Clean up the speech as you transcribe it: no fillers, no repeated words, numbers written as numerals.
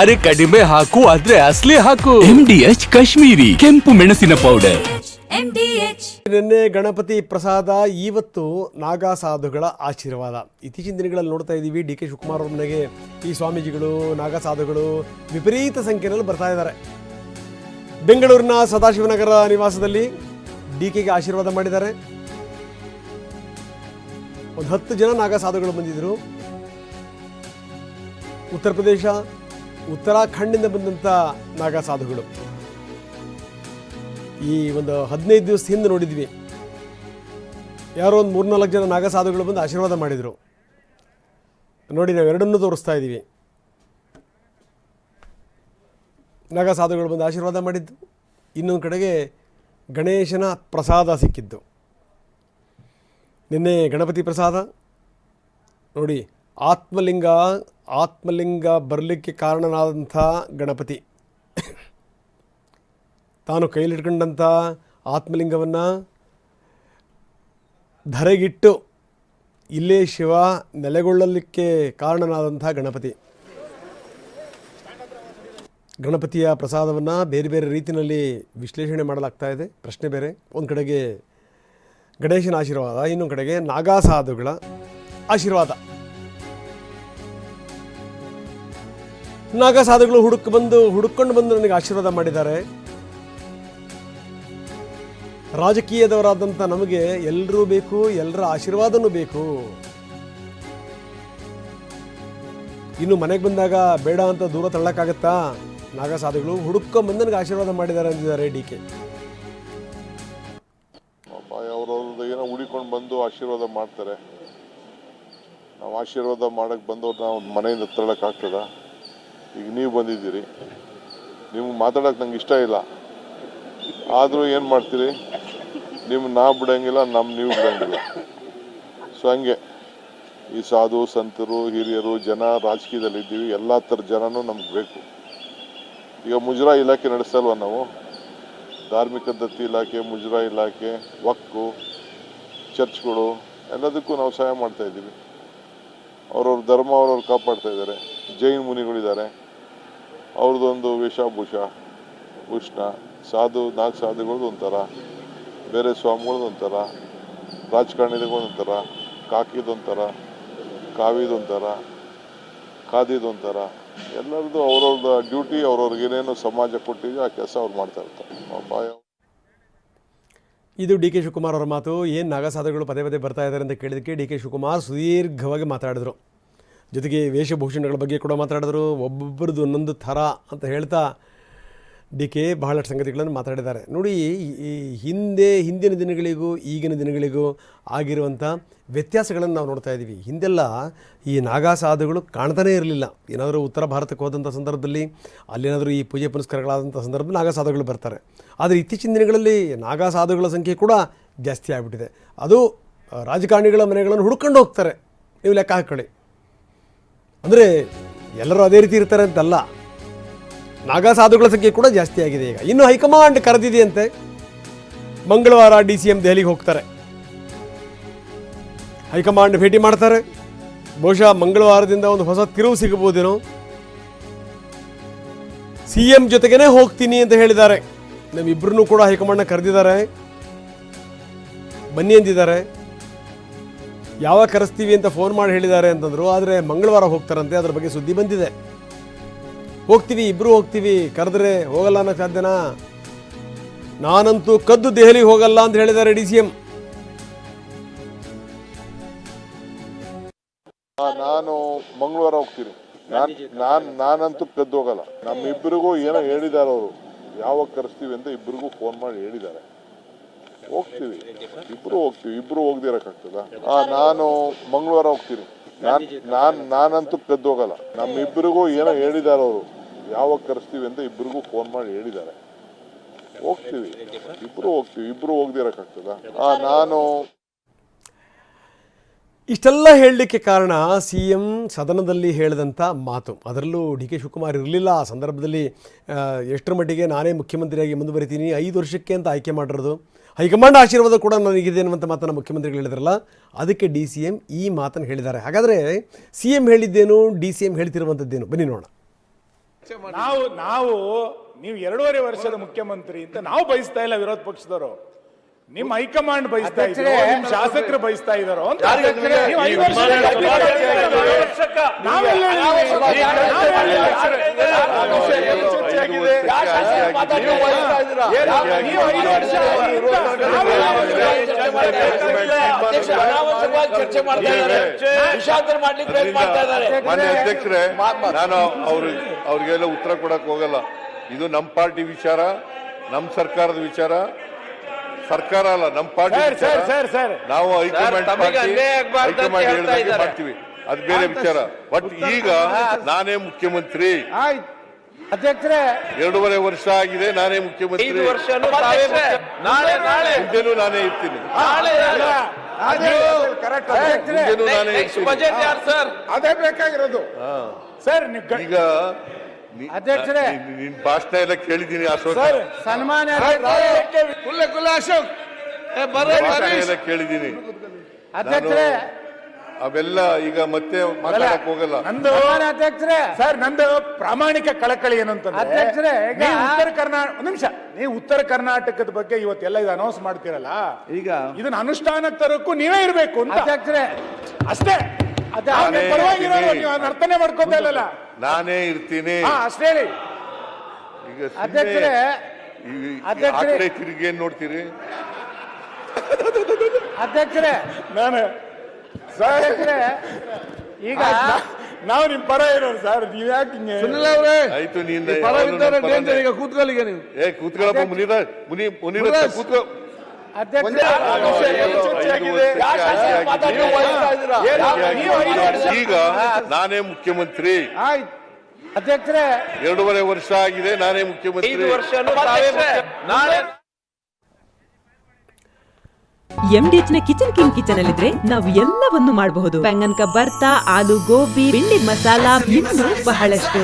ಅರೆ ಕಡಿಮೆ ಹಾಕು ಆದ್ರೆ ಅಸಲಿ ಹಾಕು. MDH ಕಾಶ್ಮೀರಿ ಕೆಂಪು ಮೆಣಸಿನ ಪೌಡರ್. ನಿನ್ನೆ ಗಣಪತಿ ಪ್ರಸಾದ, ಇವತ್ತು ನಾಗಾ ಸಾಧುಗಳ ಆಶೀರ್ವಾದ. ಇತ್ತೀಚಿನ ದಿನಗಳಲ್ಲಿ ನೋಡ್ತಾ ಇದ್ದೀವಿ, ಡಿ ಕೆ ಶಿವಕುಮಾರ್ ಅವ್ರ ಮನೆಗೆ ಈ ಸ್ವಾಮೀಜಿಗಳು, ನಾಗಾ ಸಾಧುಗಳು ವಿಪರೀತ ಸಂಖ್ಯೆಯಲ್ಲಿ ಬರ್ತಾ ಇದ್ದಾರೆ. ಬೆಂಗಳೂರಿನ ಸದಾಶಿವನಗರ ನಿವಾಸದಲ್ಲಿ ಡಿ ಕೆಗೆ ಆಶೀರ್ವಾದ ಮಾಡಿದ್ದಾರೆ. ಒಂದು 10 ಜನ ನಾಗಾ ಸಾಧುಗಳು ಬಂದಿದ್ದರು. ಉತ್ತರ ಪ್ರದೇಶ, ಉತ್ತರಾಖಂಡಿಂದ ಬಂದಂಥ ನಾಗಾ ಸಾಧುಗಳು. ಈ ಒಂದು 15 ದಿವಸ ಹಿಂದೆ ನೋಡಿದ್ವಿ, ಯಾರೋ ಒಂದು 3-4 ಜನ ನಾಗಾ ಸಾಧುಗಳು ಬಂದು ಆಶೀರ್ವಾದ ಮಾಡಿದರು. ನೋಡಿ, ನಾವು ಎರಡನ್ನೂ ತೋರಿಸ್ತಾ ಇದ್ದೀವಿ. ನಾಗಾ ಸಾಧುಗಳು ಬಂದು ಆಶೀರ್ವಾದ ಮಾಡಿದ್ದು, ಇನ್ನೊಂದು ಕಡೆಗೆ ಗಣೇಶನ ಪ್ರಸಾದ ಸಿಕ್ಕಿದ್ದು. ನಿನ್ನೆ ಗಣಪತಿ ಪ್ರಸಾದ ನೋಡಿ, ಆತ್ಮಲಿಂಗ ಬರಲಿಕ್ಕೆ ಕಾರಣನಾದಂಥ ಗಣಪತಿ ತಾನು ಕೈಲಿಟ್ಕೊಂಡಂಥ ಆತ್ಮಲಿಂಗವನ್ನು ಧರೆಗಿಟ್ಟು ಇಲ್ಲೇ ಶಿವ ನೆಲೆಗೊಳ್ಳಲಿಕ್ಕೆ ಕಾರಣನಾದಂಥ ಗಣಪತಿಯ ಪ್ರಸಾದವನ್ನು ಬೇರೆ ಬೇರೆ ರೀತಿಯಲ್ಲಿ ವಿಶ್ಲೇಷಣೆ ಮಾಡಲಾಗ್ತಾ ಇದೆ. ಪ್ರಶ್ನೆ ಬೇರೆ, ಒಂದು ಕಡೆಗೆ ಗಣೇಶನ ಆಶೀರ್ವಾದ, ಇನ್ನೊಂದು ಕಡೆಗೆ ನಾಗಾ ಸಾಧುಗಳ ಆಶೀರ್ವಾದ. ನಾಗಾ ಸಾಧುಗಳು ಹುಡುಕೊಂಡು ಬಂದು ನನಗೆ ಆಶೀರ್ವಾದ ಮಾಡಿದ್ದಾರೆ. ರಾಜಕೀಯದವರಾದಂಥ ನಮಗೆ ಎಲ್ಲರೂ ಬೇಕು, ಎಲ್ಲರ ಆಶೀರ್ವಾದನೂ ಬೇಕು. ಇನ್ನು ಮನೆಗೆ ಬಂದಾಗ ಬೇಡ ಅಂತ ದೂರ ತಳ್ಳಕ್ಕಾಗತ್ತಾ? ನಾಗಾ ಸಾಧುಗಳು ಹುಡುಕೊಂಡ್ಬಂದು ನನಗೆ ಆಶೀರ್ವಾದ ಮಾಡಿದ್ದಾರೆ ಅಂದಿದ್ದಾರೆ ಡಿ ಕೆ. ಅವ್ರವ್ರದ್ದು ಏನೋ ಹುಡಿಕೊಂಡು ಬಂದು ಆಶೀರ್ವಾದ ಮಾಡ್ತಾರೆ. ನಾವು ಆಶೀರ್ವಾದ ಮಾಡಕ್ಕೆ ಬಂದವ್ರು ನಾವು ಮನೆಯಿಂದ ತಳ್ಳಕ್ಕಾಗ್ತದ? ಈಗ ನೀವು ಬಂದಿದ್ದೀರಿ, ನಿಮ್ಗೆ ಮಾತಾಡೋಕೆ ನಂಗೆ ಇಷ್ಟ ಇಲ್ಲ, ಆದರೂ ಏನು ಮಾಡ್ತೀರಿ? ನಿಮ್ಗೆ ನಾವು ಬಿಡೋಂಗಿಲ್ಲ, ನೀವು ಬಿಡೋಂಗಿಲ್ಲ. ಸೊ ಹಂಗೆ ಈ ಸಾಧು ಸಂತರು, ಹಿರಿಯರು, ಜನ ರಾಜಕೀಯದಲ್ಲಿದ್ದೀವಿ, ಎಲ್ಲ ಥರ ಜನನೂ ನಮ್ಗೆ ಬೇಕು. ಈಗ ಮುಜರಾ ಇಲಾಖೆ ನಡೆಸಲ್ವ ನಾವು? ಧಾರ್ಮಿಕ ದತ್ತಿ ಇಲಾಖೆ, ಮುಜರಾ ಇಲಾಖೆ, ವಕ್ಫು, ಚರ್ಚ್ಗಳು ಎಲ್ಲದಕ್ಕೂ ನಾವು ಸಹಾಯ ಮಾಡ್ತಾ ಇದ್ದೀವಿ. ಅವ್ರವ್ರ ಧರ್ಮ ಅವ್ರವ್ರು ಕಾಪಾಡ್ತಾ ಇದ್ದಾರೆ. ಜೈನ್ ಮುನಿಗಳಿದ್ದಾರೆ, ಅವ್ರದ್ದೊಂದು ವೇಷಭೂಷಣ ನಾಗ ಸಾಧುಗಳದ್ದು ಒಂಥರ, ಬೇರೆ ಸ್ವಾಮಿಗಳದ್ದು ಒಂಥರ, ರಾಜಕಾರಣಿಗಳೊಂಥರ, ಕಾಕಿದೊಂಥರ, ಕಾವಿದೊಂಥರ, ಖಾದಿದೊಂಥರ, ಎಲ್ಲರದ್ದು ಅವ್ರವ್ರದ್ದು ಡ್ಯೂಟಿ, ಅವ್ರವ್ರಿಗೇನೇನು ಸಮಾಜ ಕೊಟ್ಟಿದೆ ಆ ಕೆಲಸ ಅವ್ರು ಮಾಡ್ತಾ ಇರ್ತಾರೆ. ಇದು ಡಿ ಕೆ ಶಿವಕುಮಾರ್ ಅವರ ಮಾತು. ಏನು ನಾಗಾ ಸಾಧುಗಳು ಪದೇ ಪದೇ ಬರ್ತಾ ಇದ್ದಾರೆ ಅಂತ ಕೇಳಿದಕ್ಕೆ ಡಿ ಕೆ ಶಿವಕುಮಾರ್ ಸುದೀರ್ಘವಾಗಿ ಮಾತಾಡಿದರು. ಜೊತೆಗೆ ವೇಷಭೂಷಣಗಳ ಬಗ್ಗೆ ಕೂಡ ಮಾತಾಡಿದ್ರು. ಒಬ್ಬೊಬ್ಬರದ್ದು ಒಂದೊಂದು ಥರ ಅಂತ ಹೇಳ್ತಾ ಡಿ ಕೆ ಬಹಳಷ್ಟು ಸಂಗತಿಗಳನ್ನು ಮಾತಾಡಿದ್ದಾರೆ. ನೋಡಿ, ಈ ಹಿಂದಿನ ದಿನಗಳಿಗೂ ಈಗಿನ ದಿನಗಳಿಗೂ ಆಗಿರುವಂಥ ವ್ಯತ್ಯಾಸಗಳನ್ನು ನಾವು ನೋಡ್ತಾ ಇದ್ದೀವಿ. ಹಿಂದೆಲ್ಲ ಈ ನಾಗಾ ಸಾಧುಗಳು ಕಾಣ್ತಾನೇ ಇರಲಿಲ್ಲ. ಏನಾದರೂ ಉತ್ತರ ಭಾರತಕ್ಕೆ ಹೋದಂಥ ಸಂದರ್ಭದಲ್ಲಿ, ಅಲ್ಲೇನಾದರೂ ಈ ಪೂಜೆ ಪುನಸ್ಕಾರಗಳಾದಂಥ ಸಂದರ್ಭದಲ್ಲಿ ನಾಗಾ ಸಾಧುಗಳು ಬರ್ತಾರೆ. ಆದರೆ ಇತ್ತೀಚಿನ ದಿನಗಳಲ್ಲಿ ನಾಗಾ ಸಾಧುಗಳ ಸಂಖ್ಯೆ ಕೂಡ ಜಾಸ್ತಿ ಆಗಿಬಿಟ್ಟಿದೆ. ಅದು ರಾಜಕಾರಣಿಗಳ ಮನೆಗಳನ್ನು ಹುಡ್ಕೊಂಡು ಹೋಗ್ತಾರೆ. ನೀವು ಲೆಕ್ಕ ಹಾಕ್ಕೊಳ್ಳಿ. ಅಂದರೆ ಎಲ್ಲರೂ ಅದೇ ರೀತಿ ಇರ್ತಾರೆ ಅಂತಲ್ಲ, ನಾಗಾ ಸಾಧುಗಳ ಸಂಖ್ಯೆ ಕೂಡ ಜಾಸ್ತಿ ಆಗಿದೆ. ಈಗ ಇನ್ನು ಹೈಕಮಾಂಡ್ ಕರೆದಿದೆಯಂತೆ. ಮಂಗಳವಾರ DCM ದೆಹಲಿಗೆ ಹೋಗ್ತಾರೆ, ಹೈಕಮಾಂಡ್ ಭೇಟಿ ಮಾಡ್ತಾರೆ. ಬಹುಶಃ ಮಂಗಳವಾರದಿಂದ ಒಂದು ಹೊಸ ತಿರುವು ಸಿಗಬಹುದೇನೋ. CM ಜೊತೆಗೇನೆ ಹೋಗ್ತೀನಿ ಅಂತ ಹೇಳಿದ್ದಾರೆ. ನಮ್ಮಿಬ್ಬರನ್ನೂ ಕೂಡ ಹೈಕಮಾಂಡ್ನ ಕರೆದಿದ್ದಾರೆ, ಬನ್ನಿ ಅಂದಿದ್ದಾರೆ. ಯಾವಾಗ ಕರೆಸ್ತೀವಿ ಅಂತ ಫೋನ್ ಮಾಡಿ ಹೇಳಿದ್ದಾರೆ ಅಂತಂದರು. ಆದರೆ ಮಂಗಳವಾರ ಹೋಗ್ತಾರಂತೆ, ಅದ್ರ ಬಗ್ಗೆ ಸುದ್ದಿ ಬಂದಿದೆ. ಹೋಗ್ತೀವಿ, ಇಬ್ಬರು ಹೋಗ್ತೀವಿ, ಕರೆದ್ರೆ ಹೋಗಲ್ಲ ಅನ್ನೋಕ್ಕೆ ಸಾಧ್ಯನಾ? ನಾನಂತೂ ಕದ್ದು ದೆಹಲಿಗೆ ಹೋಗಲ್ಲ ಅಂತ ಹೇಳಿದ್ದಾರೆ DCM. ನಾನು ಮಂಗಳವಾರ ಹೋಗ್ತೀನಿ. ನಾನಂತೂ ಕದ್ದು ಹೋಗಲ್ಲ. ನಮ್ಮಿಬ್ಬರಿಗೂ ಏನೋ ಹೇಳಿದ್ದಾರೆ ಅವರು, ಯಾವಾಗ ಕರೆಸ್ತೀವಿ ಅಂತ ಇಬ್ಬರಿಗೂ ಫೋನ್ ಮಾಡಿ ಹೇಳಿದ್ದಾರೆ. ಹೋಗ್ತೀವಿ, ಇಬ್ರು ಹೋಗ್ದಿರಕ್ಕಾಗ್ತದ? ನಾನು ಮಂಗಳವಾರ ಹೋಗ್ತೀನಿ. ನಾನಂತೂ ಕದ್ದು ಹೋಗಲ್ಲ. ನಮ್ಮಿಬ್ಬರಿಗೂ ಏನೋ ಹೇಳಿದ್ದಾರೆ ಅವರು, ಯಾವಾಗ ಕರೆಸ್ತೀವಿ ಅಂತ ಇಬ್ಬರಿಗೂ ಫೋನ್ ಮಾಡಿ ಹೇಳಿದ್ದಾರೆ. ಹೋಗ್ತೀವಿ, ಇಬ್ರು ಹೋಗ್ದಿರಕ್ಕಾಗ್ತದ? ನಾನು ಇಷ್ಟೆಲ್ಲ ಹೇಳಲಿಕ್ಕೆ ಕಾರಣ CM ಸದನದಲ್ಲಿ ಹೇಳಿದಂಥ ಮಾತು. ಅದರಲ್ಲೂ ಡಿ ಕೆ ಶಿವಕುಮಾರ್ ಇರಲಿಲ್ಲ ಆ ಸಂದರ್ಭದಲ್ಲಿ. ಎಷ್ಟರ ಮಟ್ಟಿಗೆ ನಾನೇ ಮುಖ್ಯಮಂತ್ರಿಯಾಗಿ ಮುಂದುವರಿತೀನಿ, 5 ವರ್ಷಕ್ಕೆ ಅಂತ ಆಯ್ಕೆ ಮಾಡಿರೋದು, ಹೈಕಮಾಂಡ್ ಆಶೀರ್ವಾದ ಕೂಡ ನನಗಿದೆ ಅನ್ನುವಂಥ ಮಾತನ್ನು ಮುಖ್ಯಮಂತ್ರಿಗಳು ಹೇಳಿದ್ರಲ್ಲ, ಅದಕ್ಕೆ DCM ಈ ಮಾತನ್ನು ಹೇಳಿದ್ದಾರೆ. ಹಾಗಾದರೆ CM ಹೇಳಿದ್ದೇನು, DCM ಹೇಳ್ತಿರುವಂಥದ್ದೇನು, ಬನ್ನಿ ನೋಡೋಣ. ನಾವು ನೀವು 2.5 ವರ್ಷದ ಮುಖ್ಯಮಂತ್ರಿ ಅಂತ ನಾವು ಬಯಸ್ತಾ ಇಲ್ಲ, ವಿರೋಧ ಪಕ್ಷದವರು. ನಿಮ್ಮ ಹೈಕಮಾಂಡ್ ಬಯಸ್ತಾ ಇದ್ರು, ನಿಮ್ಮ ಶಾಸಕರು ಬಯಸ್ತಾ ಇದಾರೋ ಅಂತ. ನೀವು 5 ವರ್ಷ ಚರ್ಚೆ ಮಾಡ್ತಾ ಇದ್ದಾರೆ, ವಿಷಾಂತರ ಮಾಡ್ಲಿಕ್ಕೆ ಪ್ರಯತ್ನ ಮಾಡ್ತಾ ಇದ್ದಾರೆ. ಮಾನ್ಯ ಅಧ್ಯಕ್ಷರೇ, ನಾನು ಅವ್ರಿಗೆಲ್ಲ ಉತ್ತರ ಕೊಡಕ್ ಹೋಗಲ್ಲ. ಇದು ನಮ್ಮ ಪಾರ್ಟಿ ವಿಚಾರ, ನಮ್ಮ ಸರ್ಕಾರದ ವಿಚಾರ. ಸರ್ಕಾರ ಅಲ್ಲ, ನಮ್ಮ ಪಾರ್ಟಿ ವಿಚಾರ. ನಾವು ಹೈಕಮಾಂಡ್ ಮಾಡ್ತೀವಿ, ಅದು ಬೇರೆ ವಿಚಾರ. ಬಟ್ ಈಗ ನಾನೇ ಮುಖ್ಯಮಂತ್ರಿ. ಅಧ್ಯಕ್ಷರೇ, 2.5 ವರ್ಷ ಆಗಿದೆ, ನಾನೇ ಮುಖ್ಯಮಂತ್ರಿ. ಮುಂದೆನೂ ನಾನೇ ಇರ್ತೀನಿ. ಮುಂದೆನೂ ನಾನೇ ಇರ್ತೀನಿ. ಅದೇ ಬೇಕಾಗಿರೋದು ಸರ್. ಈಗ ನಿನ್ ಭಾಷಣ ಎಲ್ಲ ಕೇಳಿದ್ದೀನಿ ಅಶೋಕ್, ಸನ್ಮಾನ್ಯ ಅಶೋಕ್ ಎಲ್ಲ ಕೇಳಿದ್ದೀನಿ. ಅಧ್ಯಕ್ಷರೇ, ಅವೆಲ್ಲ ಈಗ ಮತ್ತೆ ಮಾತಾಡಕ್ ಹೋಗಲ್ಲ. ಅಧ್ಯಕ್ಷರೇ, ಸರ್ ನಂದು ಪ್ರಾಮಾಣಿಕ ಕಳಕಳಿ ಏನಂತಂದ್ರೆ, ನೀವು ಉತ್ತರ ಕರ್ನಾಟಕ, ಒಂದು ನಿಮಿಷ, ನೀವು ಉತ್ತರ ಕರ್ನಾಟಕದ ಬಗ್ಗೆ ಇವತ್ತೆಲ್ಲ ಇದು ಅನೌನ್ಸ್ ಮಾಡ್ತೀರಲ್ಲ, ಈಗ ಇದನ್ನ ಅನುಷ್ಠಾನಕ್ಕೆ ತರೋಕ್ಕೂ ನೀವೇ ಇರ್ಬೇಕು ಅಂತ. ಅಧ್ಯಕ್ಷರೇ ಅಷ್ಟೇ, ಪರವಾಗಿರೋರು ನೀವು ಅರ್ಥನೆ ಮಾಡ್ಕೋತಾ ಇಲ್ಲಲ್ಲ. ನಾನೇ ಇರ್ತೀನಿ ಅಷ್ಟೇ ಹೇಳಿ. ಈಗ ಅಧ್ಯಕ್ಷರೇ ತಿರುಗಿ ಏನ್ ನೋಡ್ತೀರಿ? ಅಧ್ಯಕ್ಷರೇ, ನಾನು ಈಗ ನಾವು ನಿಮ್ ಪರ ಇರೋರು ಸರ್, ನೀವ್ ಯಾಕೆ ಹಿಂಗೆ? ಆಯ್ತು, ನೀನ್ ಈಗ ಕೂತ್ಕೊಳ್ಳಿಗೆ ನೀವು ಕೂತ್ಕೊಳ್ಳಪ್ಪ. ಮುನೀರ್ ಕೂತ್ಕೊ. ಈಗ ನಾನೇ ಮುಖ್ಯಮಂತ್ರಿ. ಅಧ್ಯಕ್ಷರೇ, 2.5 ವರ್ಷ ಆಗಿದೆ, ನಾನೇ ಮುಖ್ಯಮಂತ್ರಿ. MDH ನ ಕಿಚನ್ ಅಲ್ಲಿದ್ರೆ ನಾವು ಎಲ್ಲವನ್ನು ಮಾಡಬಹುದು. ಬೆಂಗನ್ ಕಾ ಭರ್ತಾ, ಆಲೂ ಗೋಬಿ, ಭಿಂಡಿ ಮಸಾಲಾ, ಇನ್ನೂ ಬಹಳಷ್ಟು.